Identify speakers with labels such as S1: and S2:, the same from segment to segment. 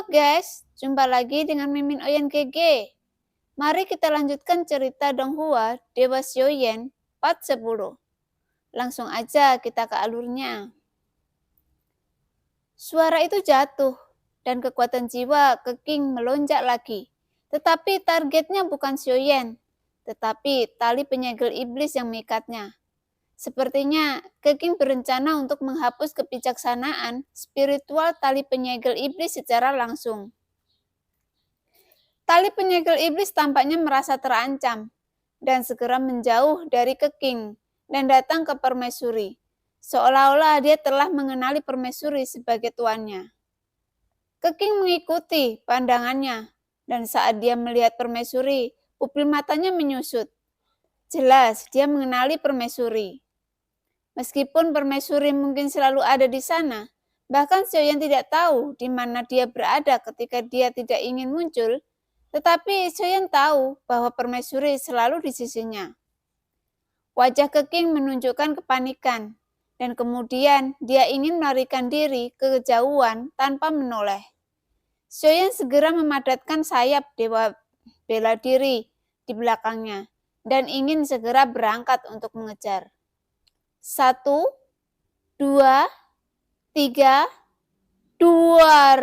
S1: guys, jumpa lagi dengan Mimin Oyen GG. Mari kita lanjutkan cerita Donghua Dewa Xiaoyan part 10. Langsung aja kita ke alurnya. Suara itu jatuh dan kekuatan jiwa Keking melonjak lagi. Tetapi targetnya bukan Xiaoyan, tetapi tali penyegel iblis yang mengikatnya. Sepertinya Keking berencana untuk menghapus kebijaksanaan spiritual tali penyegel iblis secara langsung. Tali penyegel iblis tampaknya merasa terancam dan segera menjauh dari Keking dan datang ke Permaisuri, seolah-olah dia telah mengenali Permaisuri sebagai tuannya. Keking mengikuti pandangannya, dan saat dia melihat Permaisuri, pupil matanya menyusut. Jelas dia mengenali Permaisuri. Meskipun Permaisuri mungkin selalu ada di sana, bahkan Xiaoyan tidak tahu di mana dia berada ketika dia tidak ingin muncul, tetapi Xiaoyan tahu bahwa Permaisuri selalu di sisinya. Wajah Keking menunjukkan kepanikan, dan kemudian dia ingin melarikan diri ke kejauhan tanpa menoleh. Xiaoyan segera memadatkan sayap dewa bela diri di belakangnya, dan ingin segera berangkat untuk mengejar. 1, 2, 3, duar.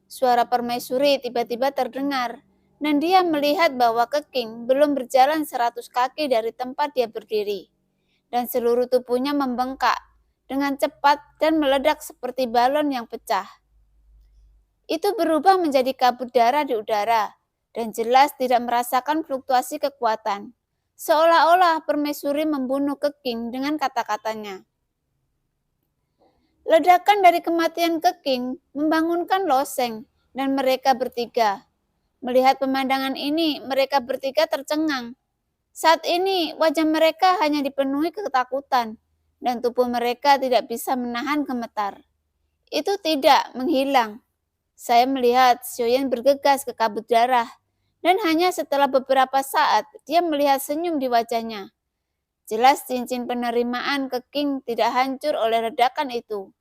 S1: Suara Permaisuri tiba-tiba terdengar, dan dia melihat bahwa Keking belum berjalan 100 kaki dari tempat dia berdiri, dan seluruh tubuhnya membengkak dengan cepat dan meledak seperti balon yang pecah. Itu berubah menjadi kabut darah di udara, dan jelas tidak merasakan fluktuasi kekuatan. Seolah-olah Permaisuri membunuh Keking dengan kata-katanya. Ledakan dari kematian Keking membangunkan Loseng dan mereka bertiga. Melihat pemandangan ini, mereka bertiga tercengang. Saat ini wajah mereka hanya dipenuhi ketakutan, dan tubuh mereka tidak bisa menahan gemetar. Itu tidak menghilang. Saya melihat Xiaoyan bergegas ke kabut darah, dan hanya setelah beberapa saat dia melihat senyum di wajahnya. Jelas cincin penerimaan Keking tidak hancur oleh ledakan itu.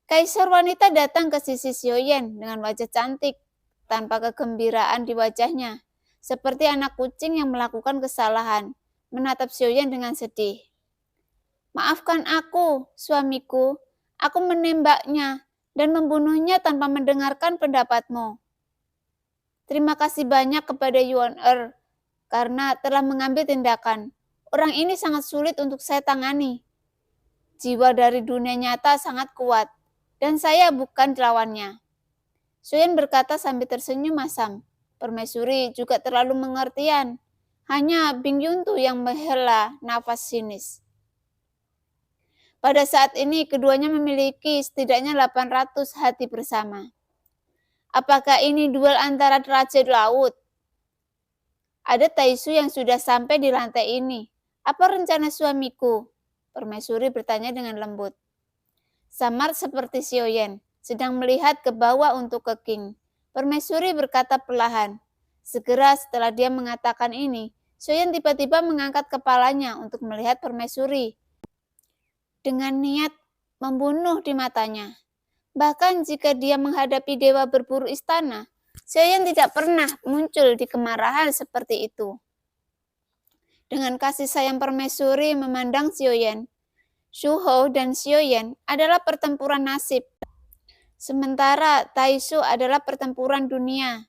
S1: Kaisar wanita datang ke sisi Xiaoyan dengan wajah cantik, tanpa kegembiraan di wajahnya, seperti anak kucing yang melakukan kesalahan, menatap Xiaoyan dengan sedih. Maafkan aku, suamiku, aku menembaknya dan membunuhnya tanpa mendengarkan pendapatmu. Terima kasih banyak kepada Yuan karena telah mengambil tindakan. Orang ini sangat sulit untuk saya tangani. Jiwa dari dunia nyata sangat kuat, dan saya bukan lawannya. Xiaoyan berkata sambil tersenyum masam. Permaisuri juga terlalu mengertian. Hanya Bing Yuntu yang menghela nafas sinis. Pada saat ini keduanya memiliki setidaknya 800 hati bersama. Apakah ini duel antara Raja Laut? Ada Taisu yang sudah sampai di lantai ini. Apa rencana suamiku? Permaisuri bertanya dengan lembut. Samar seperti Xiaoyan, sedang melihat ke bawah untuk Keking. Permaisuri berkata perlahan. Segera setelah dia mengatakan ini, Xiaoyan tiba-tiba mengangkat kepalanya untuk melihat Permaisuri. Dengan niat membunuh di matanya. Bahkan jika dia menghadapi dewa berburu istana, Xiaoyan tidak pernah muncul di kemarahan seperti itu. Dengan kasih sayang Permaisuri memandang Xiaoyan, Xu Hou dan Xiaoyan adalah pertempuran nasib. Sementara Taisu adalah pertempuran dunia.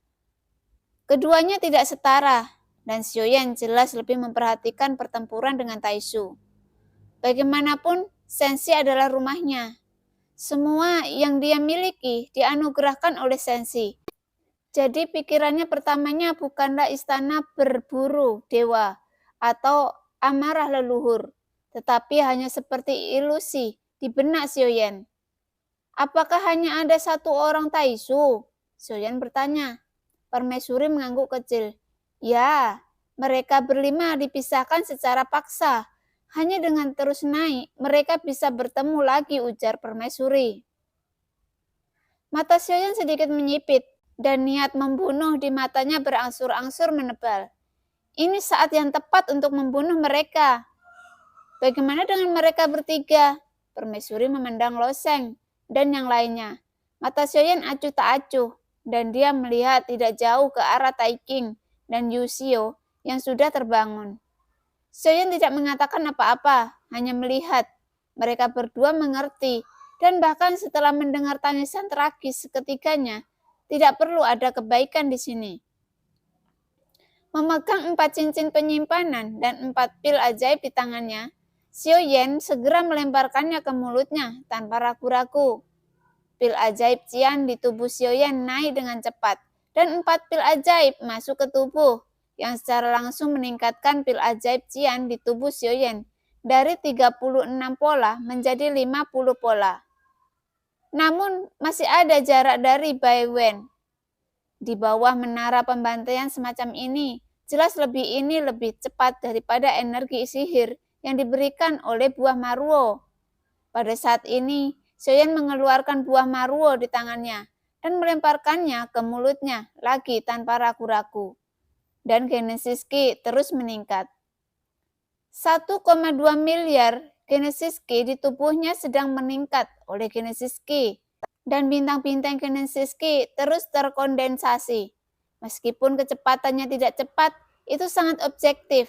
S1: Keduanya tidak setara, dan Xiaoyan jelas lebih memperhatikan pertempuran dengan Taisu. Bagaimanapun, Sensi adalah rumahnya. Semua yang dia miliki dianugerahkan oleh Sensi. Jadi pikirannya pertamanya bukanlah istana berburu dewa atau amarah leluhur, tetapi hanya seperti ilusi di benak Xiaoyan. Apakah hanya ada satu orang Taisu? Xiaoyan bertanya. Permaisuri mengangguk kecil. Ya, mereka berlima dipisahkan secara paksa. Hanya dengan terus naik, mereka bisa bertemu lagi, ujar Permaisuri. Mata Xiaoyan sedikit menyipit, dan niat membunuh di matanya berangsur-angsur menebal. Ini saat yang tepat untuk membunuh mereka. Bagaimana dengan mereka bertiga? Permaisuri memandang Loseng dan yang lainnya. Mata Xiaoyan acuh tak acuh, dan dia melihat tidak jauh ke arah Taiking dan Yuxiao yang sudah terbangun. Xiaoyan tidak mengatakan apa-apa, hanya melihat. Mereka berdua mengerti, dan bahkan setelah mendengar tangisan tragis seketikanya, tidak perlu ada kebaikan di sini. Memegang 4 cincin penyimpanan dan 4 pil ajaib di tangannya, Xiaoyan segera melemparkannya ke mulutnya tanpa ragu-ragu. Pil ajaib Cian di tubuh Xiaoyan naik dengan cepat, dan 4 pil ajaib masuk ke tubuh, yang secara langsung meningkatkan pil ajaib Cian di tubuh Xiaoyan dari 36 pola menjadi 50 pola. Namun, masih ada jarak dari Bai Wen. Di bawah menara pembantaian semacam ini, jelas ini lebih cepat daripada energi sihir yang diberikan oleh buah Maruo. Pada saat ini, Xiaoyan mengeluarkan buah Maruo di tangannya dan melemparkannya ke mulutnya lagi tanpa ragu-ragu. Dan Genesis Ki terus meningkat. 1,2 miliar Genesis Ki di tubuhnya sedang meningkat oleh Genesis Ki. Dan bintang-bintang Genesis Ki terus terkondensasi. Meskipun kecepatannya tidak cepat, itu sangat objektif.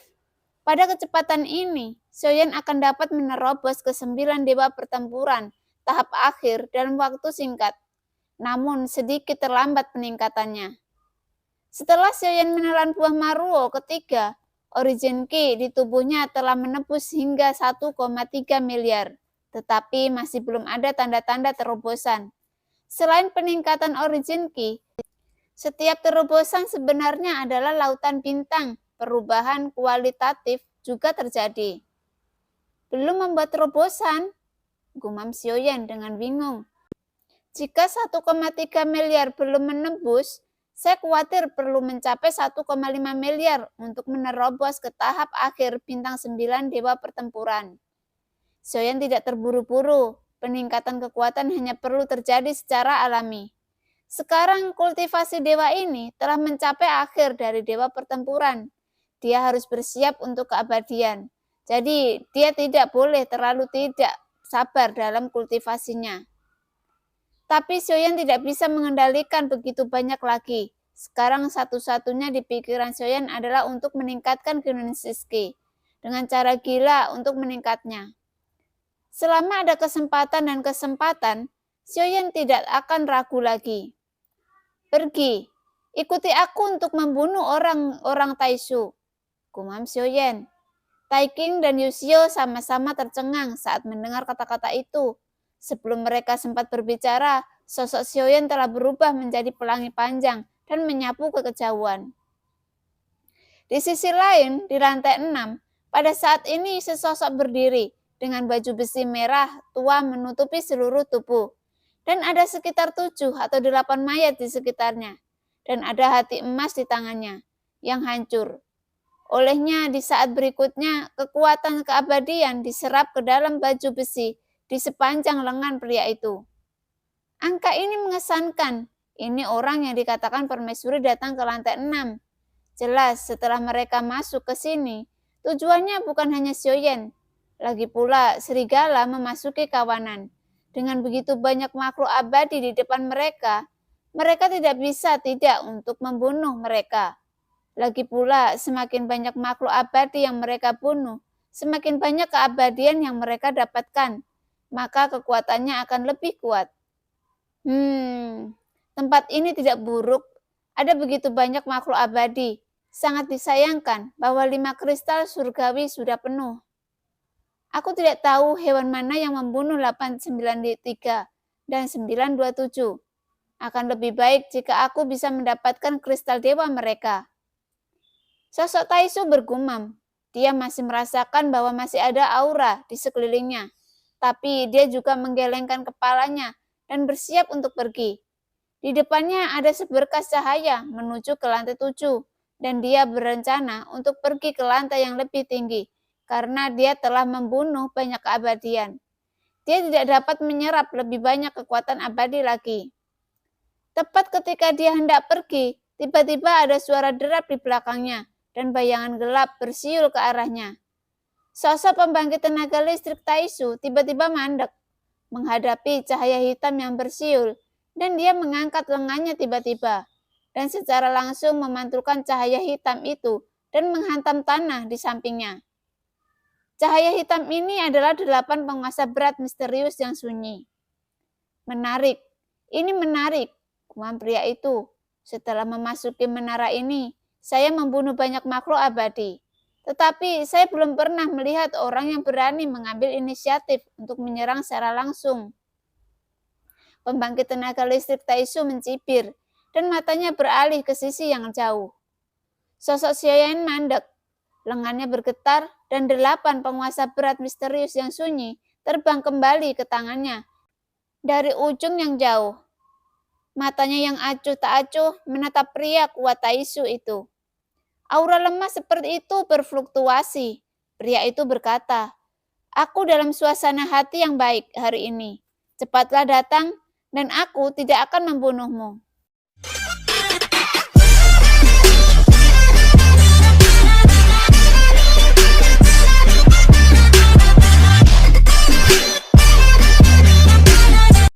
S1: Pada kecepatan ini, Xiaoyan akan dapat menerobos ke 9 dewa pertempuran tahap akhir dalam waktu singkat, namun sedikit terlambat peningkatannya. Setelah Xiaoyan menelan buah Maruo ketiga, Origin Ki di tubuhnya telah menembus hingga 1,3 miliar, tetapi masih belum ada tanda-tanda terobosan. Selain peningkatan Origin Ki, setiap terobosan sebenarnya adalah lautan bintang. Perubahan kualitatif juga terjadi. Belum membuat terobosan, gumam Xiaoyan dengan bingung. Jika 1,3 miliar belum menembus, saya khawatir perlu mencapai 1,5 miliar untuk menerobos ke tahap akhir bintang 9 dewa pertempuran. Xiaoyan tidak terburu-buru, peningkatan kekuatan hanya perlu terjadi secara alami. Sekarang kultivasi dewa ini telah mencapai akhir dari dewa pertempuran. Dia harus bersiap untuk keabadian. Jadi dia tidak boleh terlalu tidak sabar dalam kultivasinya. Tapi Xiaoyan tidak bisa mengendalikan begitu banyak lagi. Sekarang satu-satunya di pikiran Xiaoyan adalah untuk meningkatkan Genesis Ki dengan cara gila untuk meningkatnya. Selama ada kesempatan dan kesempatan, Xiaoyan tidak akan ragu lagi. Pergi, ikuti aku untuk membunuh orang-orang Taishu, gumam Xiaoyan. Taiking dan Yuxiao sama-sama tercengang saat mendengar kata-kata itu. Sebelum mereka sempat berbicara, sosok Xiaoyan telah berubah menjadi pelangi panjang dan menyapu ke kejauhan. Di sisi lain, di lantai 6, pada saat ini sesosok berdiri dengan baju besi merah tua menutupi seluruh tubuh. Dan ada sekitar 7 atau 8 mayat di sekitarnya. Dan ada hati emas di tangannya yang hancur. Olehnya di saat berikutnya, kekuatan keabadian diserap ke dalam baju besi di sepanjang lengan pria itu. Angka ini mengesankan. Ini orang yang dikatakan permaisuri datang ke lantai 6. Jelas setelah mereka masuk ke sini, tujuannya bukan hanya Xiaoyan. Lagi pula serigala memasuki kawanan. Dengan begitu banyak makhluk abadi di depan mereka, mereka tidak bisa tidak untuk membunuh mereka. Lagi pula, semakin banyak makhluk abadi yang mereka bunuh, semakin banyak keabadian yang mereka dapatkan, maka kekuatannya akan lebih kuat. Tempat ini tidak buruk, ada begitu banyak makhluk abadi. Sangat disayangkan bahwa 5 kristal surgawi sudah penuh. Aku tidak tahu hewan mana yang membunuh 893 dan 927. Akan lebih baik jika aku bisa mendapatkan kristal dewa mereka. Sosok Taishu bergumam. Dia masih merasakan bahwa masih ada aura di sekelilingnya. Tapi dia juga menggelengkan kepalanya dan bersiap untuk pergi. Di depannya ada seberkas cahaya menuju ke lantai 7. Dan dia berencana untuk pergi ke lantai yang lebih tinggi. Karena dia telah membunuh banyak keabadian. Dia tidak dapat menyerap lebih banyak kekuatan abadi lagi. Tepat ketika dia hendak pergi, tiba-tiba ada suara derap di belakangnya. Dan bayangan gelap bersiul ke arahnya. Sosok pembangkit tenaga listrik Taishu tiba-tiba mandek menghadapi cahaya hitam yang bersiul dan dia mengangkat lengannya tiba-tiba, dan secara langsung memantulkan cahaya hitam itu dan menghantam tanah di sampingnya. Cahaya hitam ini adalah 8 penguasa berat misterius yang sunyi. Menarik, ini menarik, kumam pria itu. Setelah memasuki menara ini, saya membunuh banyak makhluk abadi. Tetapi saya belum pernah melihat orang yang berani mengambil inisiatif untuk menyerang secara langsung. Pembangkit tenaga listrik Taisu mencibir, dan matanya beralih ke sisi yang jauh. Sosok Xiaoyan mandek, lengannya bergetar, dan 8 penguasa berat misterius yang sunyi terbang kembali ke tangannya dari ujung yang jauh. Matanya yang acuh tak acuh menatap pria kuat Taisu itu. Aura lemah seperti itu berfluktuasi. Pria itu berkata, "Aku dalam suasana hati yang baik hari ini. Cepatlah datang, dan aku tidak akan membunuhmu."